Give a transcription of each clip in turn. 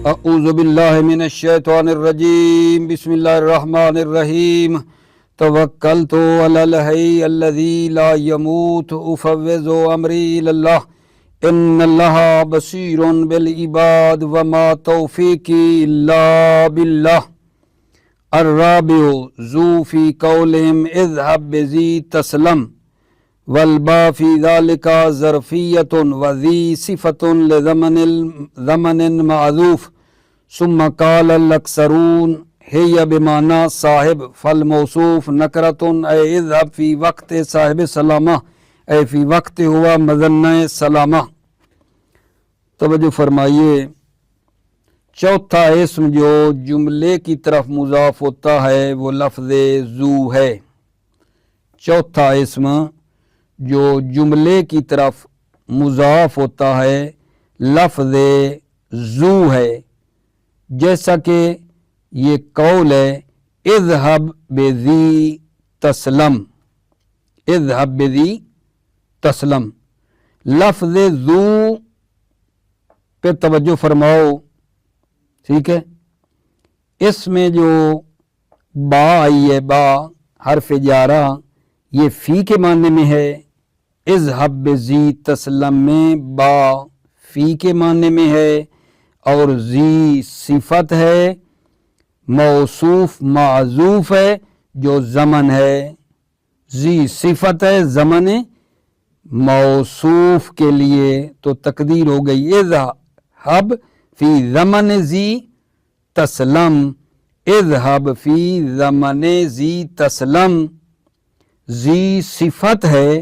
اعوذ باللہ من الشیطان الرجیم بسم اللہ الرحمن الرحیم توکلت علی الحی الذی لا یموت افوض امری الی اللہ ان اللہ بصیر بالعباد وما توفیقی الا باللہ الرابع ذو فی قولہم اذهب بذی تسلم والبا فی ذالک ظرفیۃ وذی صفۃ لزمن معذوف ثم قال الاکثرون ہی بمعنی صاحب فالموصوف نکرۃ اے اذهب فی وقت صاحب سلامہ اے فی وقت ہوا مظنہ سلامہ۔ توجہ فرمائیے، چوتھا اسم جو جملے کی طرف مضاف ہوتا ہے وہ لفظ ذو ہے۔ چوتھا اسم جو جملے کی طرف مضاف ہوتا ہے لفظ ذو ہے، جیسا کہ یہ قول ہے اذهب بذی تسلم، اذهب بذی تسلم۔ لفظ ذو پہ توجہ فرماؤ، ٹھیک ہے؟ اس میں جو با آئی ہے، با حرف جارہ، یہ فی کے معنی میں ہے۔ اذهب بذی تسلم میں با فی کے معنی میں ہے، اور ذی صفت ہے، موصوف معذوف ہے جو زمن ہے۔ ذی صفت ہے زمن موصوف کے لیے، تو تقدیر ہو گئی اذهب فی زمن ذی تسلم، اذهب فی زمن ذی تسلم۔ ذی صفت ہے،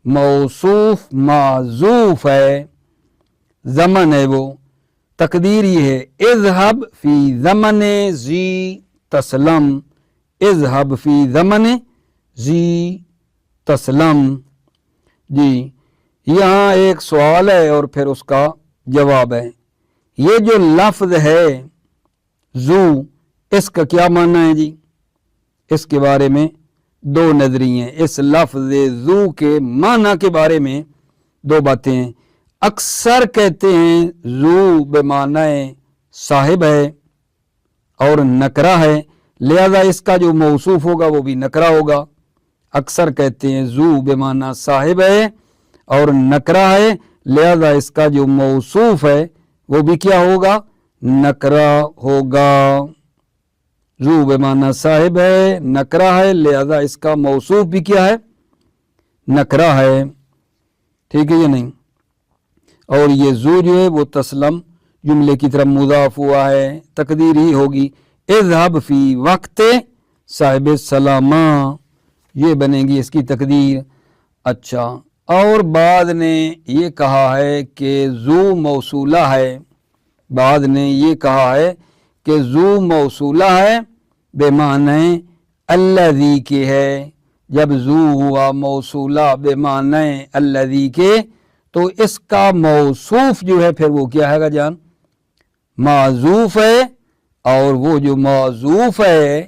موصوف معذوف ہے، زمن ہے وہ، تقدیر یہ ہے اذهب فی زمن ذی تسلم، اذهب فی زمن ذی تسلم۔ جی یہاں ایک سوال ہے اور پھر اس کا جواب ہے۔ یہ جو لفظ ہے ذو، اس کا کیا معنی ہے جی؟ اس کے بارے میں دو نظریے ہیں۔ اس لفظ ذو کے معنی کے بارے میں دو باتیں ہیں۔ اکثر کہتے ہیں ذو بمعنی صاحب ہے اور نکرہ ہے، لہذا اس کا جو موصوف ہوگا وہ بھی نکرہ ہوگا۔ اکثر کہتے ہیں ذو بمعنی صاحب ہے اور نکرہ ہے، لہذا اس کا جو موصوف ہے وہ بھی کیا ہوگا؟ نکرہ ہوگا۔ ذو بمعنی صاحب ہے، نکرہ ہے، لہذا اس کا موصوف بھی کیا ہے؟ نکرہ ہے۔ ٹھیک ہے یا نہیں؟ اور یہ ذو جو ہے وہ تسلم جملے کی طرف مضاف ہوا ہے، تقدیر ہی ہوگی اذهب فی وقت صاحب سلامہ، یہ بنے گی اس کی تقدیر۔ اچھا، اور بعد نے یہ کہا ہے کہ ذو موصولہ ہے، بعد نے یہ کہا ہے کہ ذو موصولہ ہے بمعنی الذی کے ہے۔ جب ذو ہوا موصولہ بمعنی الذی کے، تو اس کا موصوف جو ہے پھر وہ کیا ہے گا جان؟ معذوف ہے، اور وہ جو معذوف ہے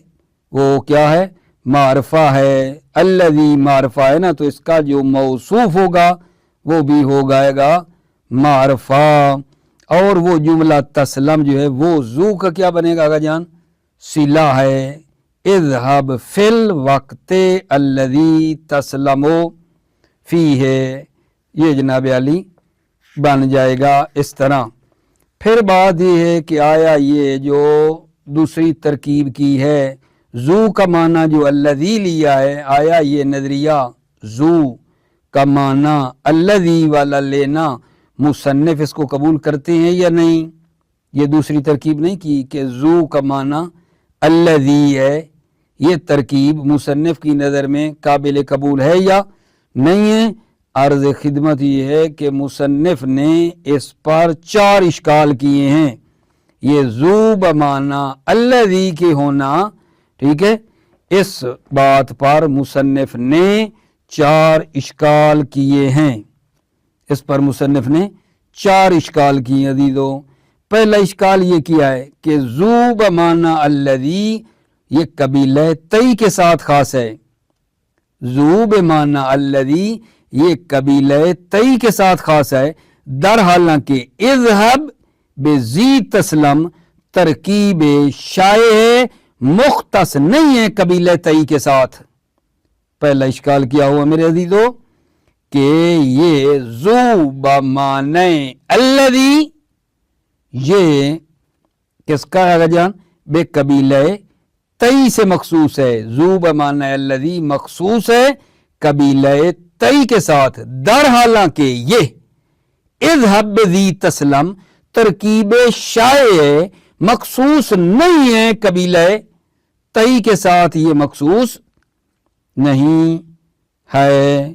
وہ کیا ہے؟ معرفہ ہے۔ الذی معرفہ ہے نا، تو اس کا جو موصوف ہوگا وہ بھی ہو گائے گا معرفہ۔ اور وہ جملہ تسلم جو ہے وہ ذو کا کیا بنے گا جان؟ صلہ ہے۔ اذهب فی الوقت الذی تسلم فیہ، یہ جناب علی بن جائے گا اس طرح۔ پھر بات یہ ہے کہ آیا یہ جو دوسری ترکیب کی ہے، ذو کا معنی جو الذی لیا ہے، آیا یہ نظریہ ذو کا معنی الذی والا لینا مصنف اس کو قبول کرتے ہیں یا نہیں؟ یہ دوسری ترکیب نہیں کی کہ ذو کا معنی الذی ہے، یہ ترکیب مصنف کی نظر میں قابل قبول ہے یا نہیں ہے؟ عرض خدمت یہ ہے کہ مصنف نے اس پر 4 اشکال کیے ہیں۔ یہ ذو بمعنی الذی کے ہونا، ٹھیک ہے، اس بات پر مصنف نے 4 اشکال کیے ہیں۔ اس پر مصنف نے 4 اشکال کیے ہیں عزیزو۔ پہلا اشکال یہ کیا ہے کہ ذو بمعنی الذی یہ قبیلہ تئی کے ساتھ خاص ہے۔ ذو بمعنی الذی یہ قبیلہ تئی کے ساتھ خاص ہے، در حالانکہ اذهب بذی تسلم ترکیب شائع ہے، مختص نہیں ہے قبیلہ تئی کے ساتھ۔ پہلا اشکال کیا ہوا میرے عزیزو کہ یہ ذو بمعنی الذی، یہ کس کا ہے جان؟ بے قبیلہ تئی سے مخصوص ہے۔ ذو بمعنی الذی مخصوص ہے قبیلہ تئی کے ساتھ، در حالانکہ یہ اذهب بذی تسلم ترکیب شائع ہے، مخصوص نہیں ہے قبیلہ تئی کے ساتھ، یہ مخصوص نہیں ہے۔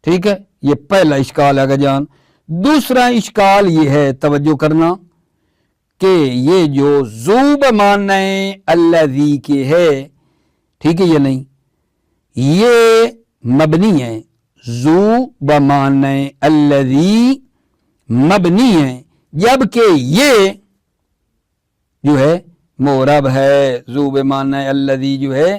ٹھیک ہے، یہ پہلا اشکال ہے جان۔ دوسرا اشکال یہ ہے، توجہ کرنا، کہ یہ جو ذو بمعنی الذی کے ہے، ٹھیک ہے یہ نہیں، یہ مبنی ہے۔ ذو بمعنی الذی مبنی ہے، جبکہ یہ جو ہے معرب ہے۔ ذو بمعنی الذی جو ہے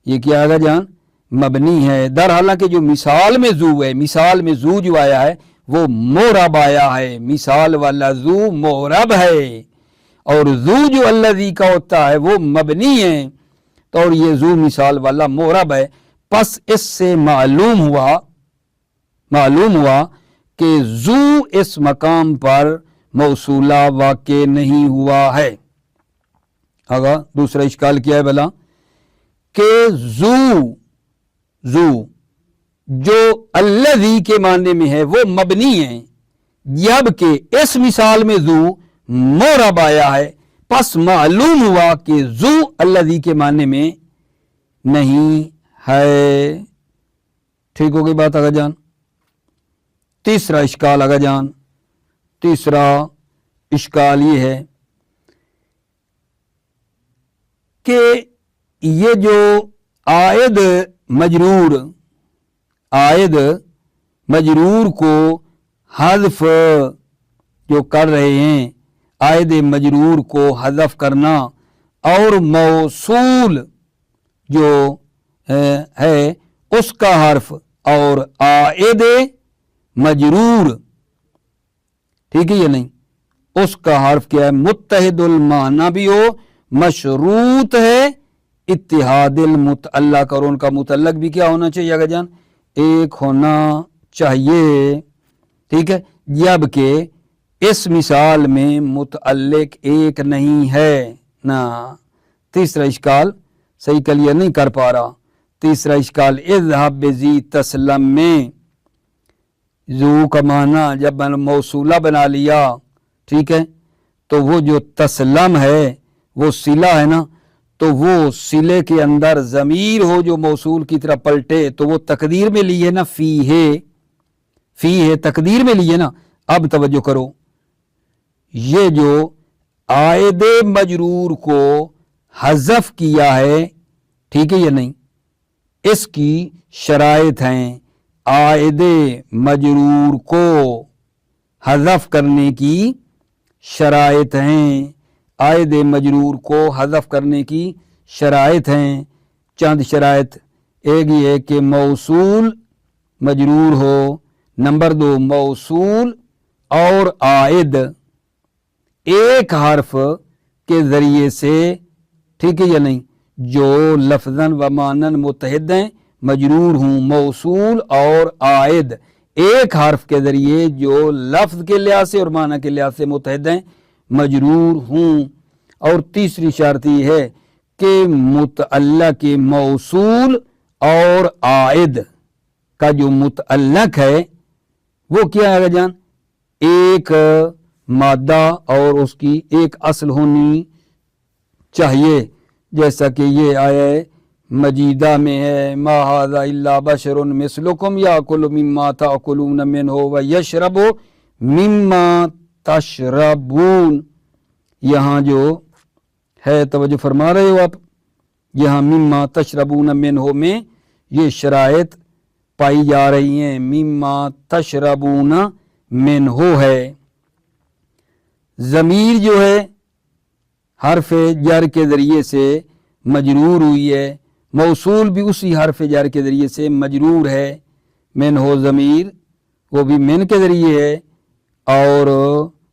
یہ کیا آگا جان؟ مبنی ہے، در حالانکہ جو مثال میں ذو ہے، مثال میں ذو جو آیا ہے وہ معرب آیا ہے، مثال والا ذو معرب ہے، اور ذو جو الذی کا ہوتا ہے وہ مبنی ہے، تو اور یہ ذو مثال والا معرب ہے۔ پس اس سے معلوم ہوا کہ ذو اس مقام پر موصولہ واقع نہیں ہوا ہے۔ آگا دوسرا اشکال کیا ہے بلا؟ کہ ذو جو الذی کے معنی میں ہے وہ مبنی ہے، جبکہ اس مثال میں ذو معرب آیا ہے، پس معلوم ہوا کہ ذو الذی کے معنی میں نہیں ہے۔ ٹھیک ہو گئی بات آگا جان؟ تیسرا اشکال آگا جان، تیسرا اشکال یہ ہے کہ یہ جو عائد مجرور کو حذف جو کر رہے ہیں، عائد مجرور کو حذف کرنا، اور موصول جو ہے اس کا حرف اور عائد مجرور، ٹھیک ہے یہ نہیں، اس کا حرف کیا ہے؟ متحد المعنی بھی ہو، مشروط ہے اتحاد المتعلق، اور ان کا متعلق بھی کیا ہونا چاہیے اگر جان؟ ایک ہونا چاہیے، ٹھیک ہے، جبکہ اس مثال میں متعلق ایک نہیں ہے نا۔ تیسرا اشکال صحیح کلیئر نہیں کر پا رہا۔ تیسرا اشکال اذهب بذی تسلم میں ذو کا معنی جب موصولہ بنا لیا، ٹھیک ہے، تو وہ جو تسلم ہے وہ صلہ ہے نا، تو وہ صلے کے اندر ضمیر ہو جو موصول کی طرح پلٹے، تو وہ تقدیر میں لیے نا، فی ہے تقدیر میں لیے نا۔ اب توجہ کرو، یہ جو عائد مجرور کو حذف کیا ہے، ٹھیک ہے یہ نہیں، اس کی شرائط ہیں، عائد مجرور کو حذف کرنے کی شرائط ہیں، عائد مجرور کو حذف کرنے کی شرائط ہیں، چند شرائط۔ ایک یہ ہے کہ موصول مجرور ہو، نمبر 2 موصول اور عائد ایک حرف کے ذریعے سے، ٹھیک ہے یا نہیں، جو لفظاً و معناً متحد ہیں، مجرور ہوں، موصول اور عائد ایک حرف کے ذریعے جو لفظ کے لحاظ سے اور معنی کے لحاظ سے متحد ہیں، مجرور ہوں۔ اور تیسری شرط یہ ہے کہ متعلق موصول اور عائد کا جو متعلق ہے وہ کیا ہے جان؟ ایک مادہ اور اس کی ایک اصل ہونی چاہیے، جیسا کہ یہ آیا ہے مجیدہ میں ہے، ما ھذا الا بشر مثلکم یاکل مما تاکلون منہ ویشرب مما تشربون۔ یہاں جو ہے توجہ فرما رہے ہو آپ، یہاں مما تشربون منہ میں یہ شرائط پائی جا رہی ہیں، مما تشربون منہ ہے، ضمیر جو ہے حرف جر کے ذریعے سے مجرور ہوئی ہے، موصول بھی اسی حرف جر کے ذریعے سے مجرور ہے، من ہو ضمیر وہ بھی من کے ذریعے ہے، اور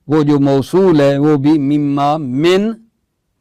وہ جو موصول ہے وہ بھی مما من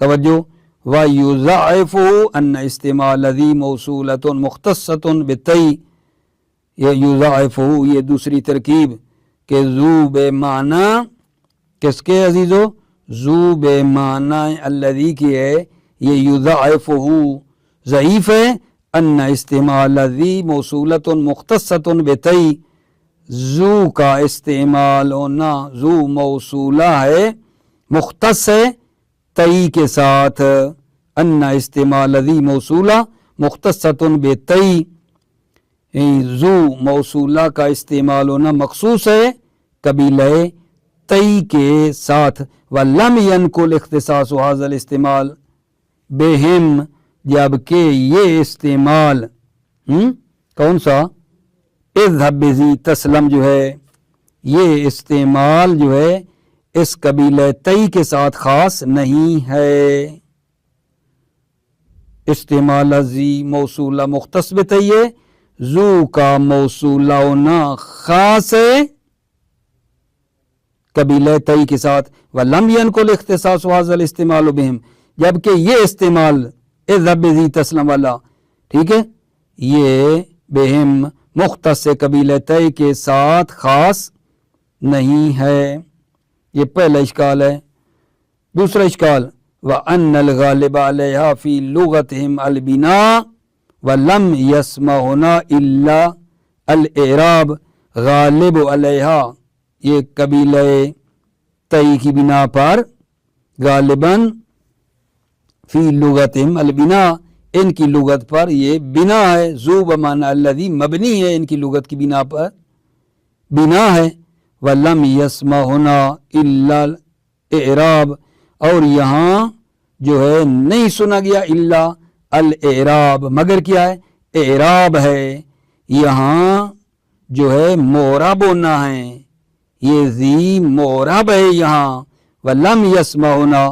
توجہ وَيُضَعِّفُهُ أَنَّ اسْتِعْمَالَ ذِي مَوْصُولَةٌ مُخْتَصَّةٌ بِالتَّيِّ، یہ یضاعفہ یہ دوسری ترکیب کہ ذو بے معنی کس کے عزیزو؟ ذو بے معنی الذی کی ہے، یہ یضاعفہ ضعیف ہے، ان استعمال ذی موصولۃ مختصۃ بتئی، ذو کا استعمال ہونا ذو موصولہ ہے مختص ہے تئی کے ساتھ، ان استعمال ذی موصولہ مختصۃ بتئی، ذو موصولہ کا استعمال ہونا مخصوص ہے قبیلہ تئی کے ساتھ، وَلَمْ يَنْقُلْ اختصاص هذا الاستعمال بہم، جبکہ یہ استعمال کون سا؟ اذهب بذی تسلم جو ہے، یہ استعمال جو ہے اس قبیلہ تئی کے ساتھ خاص نہیں ہے۔ استعمال ذی موصولہ مختص بتئی ہے، ذو کا موصولہ ہونا خاص ہے قبیلہ تئی کے ساتھ، وَلَمْ يَنْقُلْ اختصاص هذا الاستعمال بہم، جبکہ یہ استعمال اذهب بذی تسلم والا، ٹھیک ہے، یہ بہم مختص قبیلہ تئی کے ساتھ خاص نہیں ہے۔ یہ پہلا اشکال ہے۔ دوسرا اشکال وَأَنَّ الْغَالِبَ عَلَيْهَا فِي لُغَتِهِمْ الْبِنَاءُ وَلَمْ يَسْمَعُنَا إِلَّا الْإِعْرَابُ، غالب علیہا یہ قبیلہ تئی کی بنا پر، غالباً فی لغتہم البناء ان کی لغت پر یہ بنا ہے، ذو بمعنی الذی مبنی ہے ان کی لغت کی بنا پر بنا ہے، وَلَمْ يَسْمَعُنَا إِلَّا الْإِعْرَابُ اور یہاں جو ہے نہیں سنا گیا الا الاعراب، مگر کیا ہے؟ اعراب ہے، یہاں جو ہے معرب ہونا ہے، یہ ذی معرب ہے یہاں، وَلَمْ يَسْمَعُنَا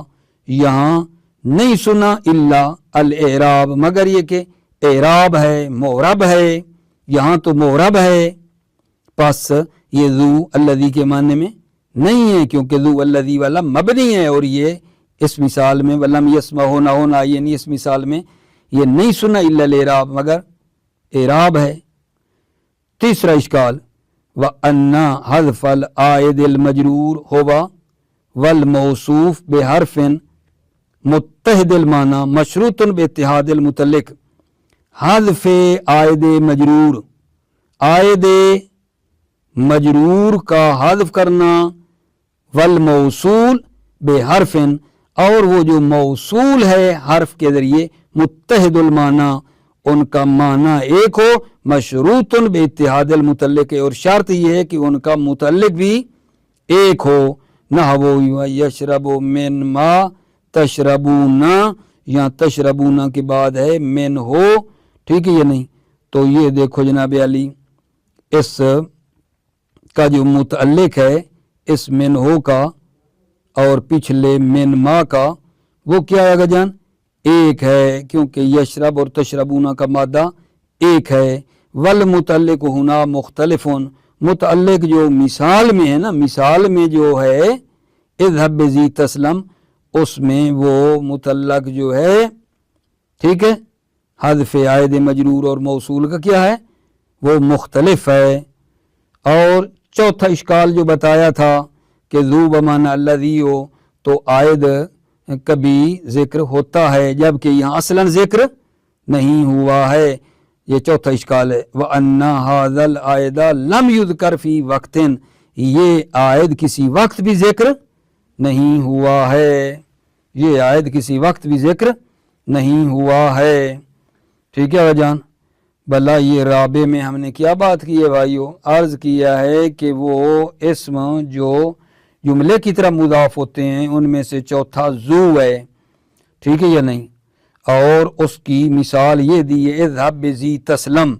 یہاں نہیں سنا الا الاعراب مگر یہ کہ اعراب ہے، معرب ہے، یہاں تو معرب ہے، پس یہ ذو الذی کے معنی میں نہیں ہے کیونکہ ذو الذی والا مبنی ہے، اور یہ اس مثال میں وَلَمْ يَسْمَعُنَا ہونا یعنی اس مثال میں یہ نہیں سنا الا الاعراب مگر اعراب ہے۔ تیسرا اشکال وَأَنَّ حَذْفَ الْعَائِدِ الْمَجْرُورِ هُوَ وَالْمَوْصُوفُ بِحَرْفٍ متحد المعنی مشروط باتحاد المتعلق، حذف عائد مجرور، عائد مجرور کا حذف کرنا، والموصول بحرف اور وہ جو موصول ہے حرف کے ذریعے، متحد المعنی ان کا معنی ایک ہو، مشروط باتحاد المتعلق اور شرط یہ ہے کہ ان کا متعلق بھی ایک ہو، نحو یشرب من ما تشربون، یہاں تشربون کے بعد ہے من ہو، ٹھیک ہے یا نہیں؟ تو یہ دیکھو جناب علی اس کا جو متعلق ہے اس من ہو کا اور پچھلے من ما کا وہ کیا ہے گا جان؟ ایک ہے، کیونکہ یشرب اور تشربون کا مادہ ایک ہے، والمتعلق ہونا مختلف، متعلق جو مثال میں ہے نا، مثال میں جو ہے اذهب بذی تسلم اس میں وہ متعلق جو ہے، ٹھیک ہے، حذف عائد مجرور اور موصول کا کیا ہے؟ وہ مختلف ہے۔ اور چوتھا اشکال جو بتایا تھا کہ ذو بمعنی الذی ہو تو عائد کبھی ذکر ہوتا ہے جبکہ یہاں اصلاً ذکر نہیں ہوا ہے، یہ چوتھا اشکال ہے۔ وَأَنَّ هَذَا الْعَائِدَ لَمْ يُذْكَرْ فِي وَقْتٍ، یہ عائد کسی وقت بھی ذکر نہیں ہوا ہے، یہ عائد کسی وقت بھی ذکر نہیں ہوا ہے، ٹھیک ہے جان؟ بھلا یہ رابع میں ہم نے کیا بات کی ہے بھائیو؟ عرض کیا ہے کہ وہ اسم جو جملے کی طرح مضاف ہوتے ہیں ان میں سے چوتھا ذو ہے، ٹھیک ہے یا نہیں؟ اور اس کی مثال یہ دی ہے اذهب بذی تسلم،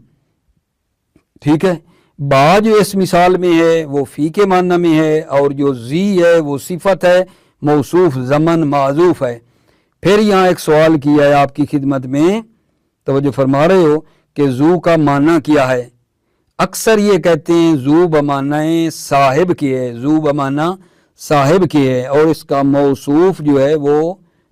ٹھیک ہے، با جو اس مثال میں ہے وہ فی کے معنی میں ہے، اور جو ذی ہے وہ صفت ہے، موصوف ضمن معذوف ہے۔ پھر یہاں ایک سوال کیا ہے آپ کی خدمت میں، توجہ فرما رہے ہو کہ ذو کا معنی کیا ہے؟ اکثر یہ کہتے ہیں ذو بمعنی صاحب کی ہے، ذو بمعنی صاحب کی ہے، اور اس کا موصوف جو ہے وہ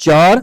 4